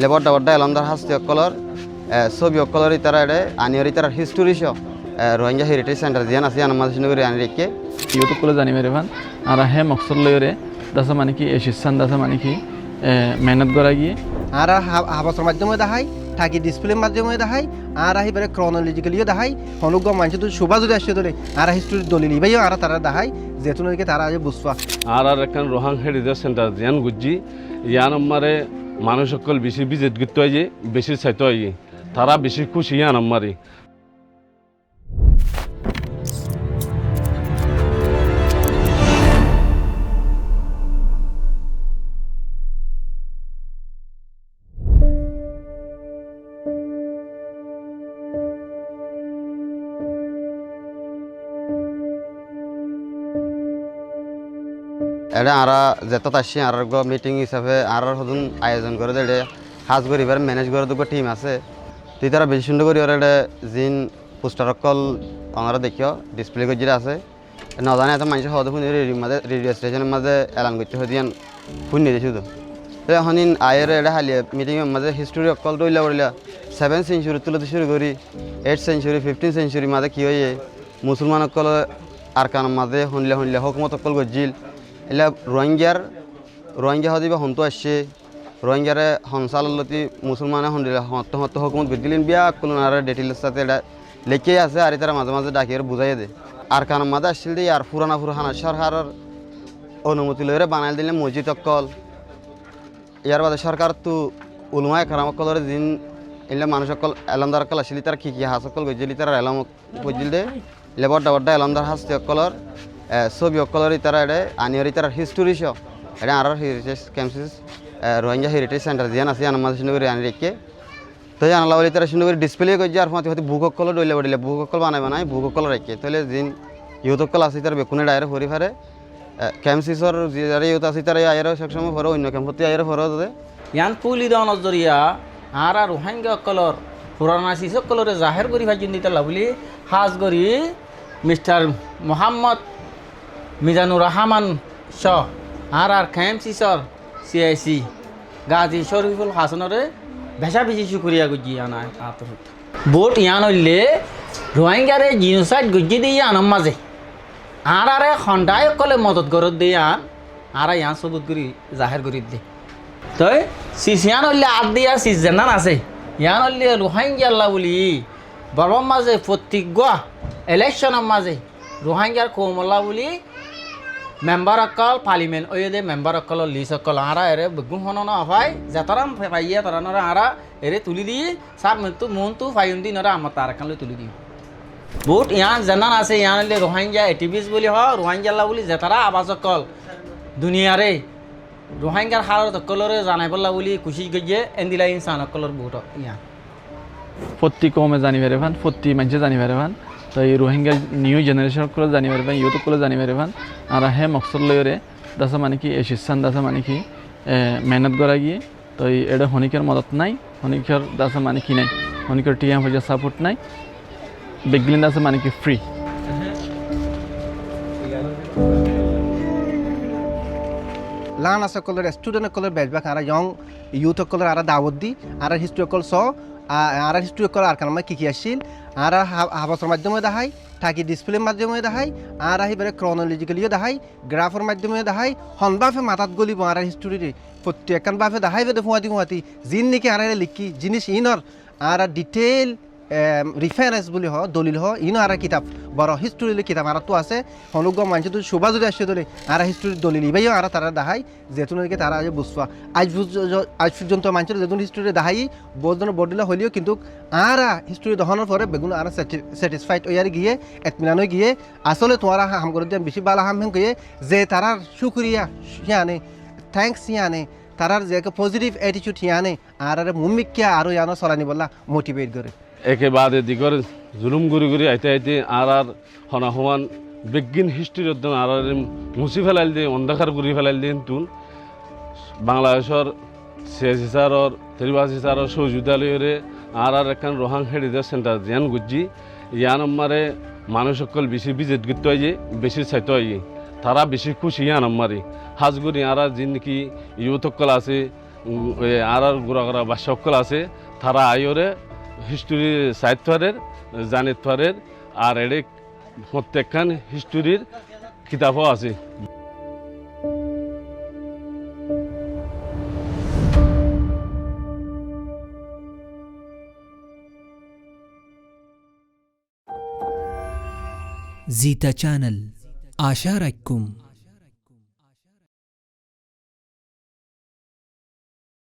le borda borda elamdar hasti okkolor ছবি okkolor itara ede anior itara history show Rohingya Heritage Center jian asi anamaz nuguri anirikke YouTube kule jani mere van ara he maksud lore dasa মানে কি এসিসান dasa মানে কি মেহনত করা গিয়ে আর হাবাসর মাধ্যমে দেখাই থাকি ডিসপ্লের মাধ্যমে দেখাই আর আহিবারে ক্রনোলজিক্যালিও দেখাই অনুগ্রহ মানুষ তো শোভা যদি আসছে ধরে আর হিস্টোরি দলিল ভাইও আর তারা দেখাই যেহেতু তারা আজ বুঝবা আর একখান রোহাং হেরিটেজ সেন্টার জিয়ান গুজি ইয়ান আমারে মানুষ সকল বেশি ভিজিট করতে হয় বেশি চাইতে হয় তারা বেশি খুশি ইয়ান আমারে এটা আরা যেত আসছি আর মিটিং হিসাবে আর হদুন আয়োজন করে দেড়ে সাজ করিবার ম্যানেজ করে দুটো টিম আছে তুই তারা বেশি সুন্দর করি ওরা জিন পোস্টার কল আমরা দেখিও ডিসপ্লে করে যেটা আছে নজানে এত মানুষ হওয়া শুনি রেডিও স্টেশনের মাঝে এলান করতে হয় দিয়ান শুনি দিয়ে শুধু এখন আয়ের এটা হালিয়ে মিটিংয়ের মাঝে হিস্টোরি অকল তৈলা করিলা 7th সেঞ্চুরি তুলতে শুরু করি 8th সেঞ্চুরি 15th সেঞ্চুরি মাঝে কী হয়ে মুসলমান অকল আর কান মাঝে শুনলে হকুমত অকল গজিল এলা রোহিঙ্গা হদিবা হন্তু আসছে রোহিঙ্গারে হনসালতি মুসলমানে হন্দিলে হত হকুমত গজিলেন বিয়া কুলনারে ডিটেইলস সাথে এটা লেখে আছে আর তারা মাঝে মাঝে ডাকিয়ে বুঝাই দে আর কান মাঝে আসছিল দিয়ে আর পুরানা সরকারের অনুমতি লইরে বানাই দিলে মসজিদ অকল ইয়ার বাদে সরকার তো উলমায় খারাম অকলরে দিন এলে মানুষ অকল এলামদার অকল আসলে তারা কি হাস অকল গজিলি তারা এলাম গজিল দে এলে বড্ডা এলামদার হাসতে অকলর ছবি অকলর তারা এটা আনিয়র তারা হিস্টোরি শো এটা আর heritage camps Rohingya heritage centre জিয়ান আছে আনামাজ করে আনি রেখে তো আনালা বলে তারা সুন্দর করে ডিসপ্লে করছে আর হয়তো বুক অকল ডইলে বলিলে বুক অকল বানাই বুক অকল রেখে তাহলে দিন ইউথ অকল আছে তার বেকুনে ডাইরে হরি ফারে ক্যাম্পসিসর যারা ইউথ আছে তারা আয়ের সবসময় ফরো অন্য ক্যাম্পতে আয়ের ফরো দে ইয়ান পুলি দাওয়ানোর জরিয়া আর রোহিঙ্গা অকলর পুরানা শিশকলরে জাহের করি ভাই দিতালা বলি হাজ করি মিস্টার মোহাম্মদ মিজানুর রহমান শাহ আর ক্যাম্পসিসর সিআইসি গাজী শরীফুল হাসানরে ভেসা বেশি শুক্রিয়া গুজি আনা আতরত বোট ইয়ান হইলে রোহিঙ্গারে জিনোসাইড গুজি দিয়ে আনম মাঝে আরে খন্ডায় কলে মদত গরত দিয়ে আর ইয়ান সবুত করি জাহের করি দে তই সিসিয়ান হইলে আদ দিয়া সিস জানান আছে ইয়ান হইলে রোহিঙ্গা বলি বর্বম মাঝে প্রতিজ্ঞা ইলেকশনের মাঝে রোহিঙ্গার কৌমল্লা বলি মেম্বার অকল পার্লিমেন্ট ওই দে মেম্বার অকল লিস অকল আরা এরে বেগুন হন আফাই যাতারাম পাইয়া তারা নরা আরা এরে তুলি দিয়ে সার মন্তু ফাইন দি নরা আমার তার কালে তুলি দিই বহুত ইয়ান জানান আছে ইয়ান হইলে রোহিঙ্গা এটিভিস বলি হ রোহিঙ্গা বলি যাতারা আবাস অকল দুনিয়ারে রোহিঙ্গার হালত অকলরে জানাই বললা বলি খুশি গিয়ে এন্দিলা ইনসান অকলর বহুত ইয়ান প্রতি কমে জানি পারে ভান প্রতি মানুষে জানি পারে ভান তো এই রোহিঙ্গা নিউ জেনারেশন করে জানি পারে ভান ইউটিউব করে জানি পারে ভান আর হে মকসদ লইরে দাসা মানে কি এসিসান দাসা মানে কি মেহনত করা গিয়ে তো এটা হনিকের মদত নাই হনিকের দাসা মানে কি নাই হনিকের টিএম হয়ে সাপোর্ট নাই বেগলিন দাসা মানে কি ফ্রি লান আছে কলর স্টুডেন্ট কলর বেজবাক আর ইয়ং ইউথ কলর আর দাওয়াত দি আর হিস্ট্রি কল স আর হিস্ট্রি কল আর কারণ কি আসছিল আর হাবাসর মাধ্যমে দেখাই থাকি ডিসপ্লের মাধ্যমে দেখাই আর আহিবারে ক্রনোলজিক্যালিও দেখাই গ্রাফের মাধ্যমে দেখাই হনবাফে মাথাত গলিব আর হিস্ট্রি প্রত্যেকখান বাফে দেখাই বেদে ফুয়াতি জিন নাকি আর লিখি জিনিস ইনর আর ডিটেইল রিফারেন্স বলি হ দলিল হ ইনো আর কিতাব বড় হিস্টোরি কিতাব আর তো আছে অনুগ্রহ মানুষ তো শোভা যদি আসছে ধরে আর হিস্টোরি দলিল ভাইও আর তারা দেখাই যেহেতু তারা আজ বুঝবা আজ পর্যন্ত মানুষের যেহেতু হিস্টোরি দেখাই বহুজন বডিলা হইলেও কিন্তু আর হিস্টোরি দেখানোর পরে বেগুন আর স্যাটিসফাইড ওয়ার গিয়ে এতমিনানো গিয়ে আসলে তোমার হাম করে দিয়ে বেশি ভালো হাম গিয়ে যে তারার শুক্রিয়া ইয়ানে থ্যাংকস ইয়ানে তারার যে পজিটিভ অ্যাটিটিউড ইয়ানে আর মুমিকিয়া আরও ইয়ানো চলানি বললা মোটিভেট করে একেবারে দিগর জুলুম গুড়ি আইতে আর হনা সমান বিজ্ঞান হিস্ট্রির আর মুছি ফেলাইল দিয়ে অন্ধকার গুড়ি ফেলাইল দিয়ে তুন বাংলাদেশের সিএসি স্যারর ত্রিবাসী স্যারর সৌজুদালয়রে আর একখান রোহাং হেরিটেজ সেন্টার জিয়ান গুজি ইয়ান আমারে মানুষ সকল বেশি ভিজিট করতে হয় বেশি চাইতে হয় তারা বেশি খুশি ইয়ান আমারে হাজগুড়ি আর যিন নাকি ইউথ সকল আছে আর গুড়াগড়া বা সকল আছে তারা আইরে হিস্টোরি সাহিত্যের জানিতরের আর এডে প্রত্যেকখান হিস্টোরির কিতাবও আছে। زيتا channel آشارككم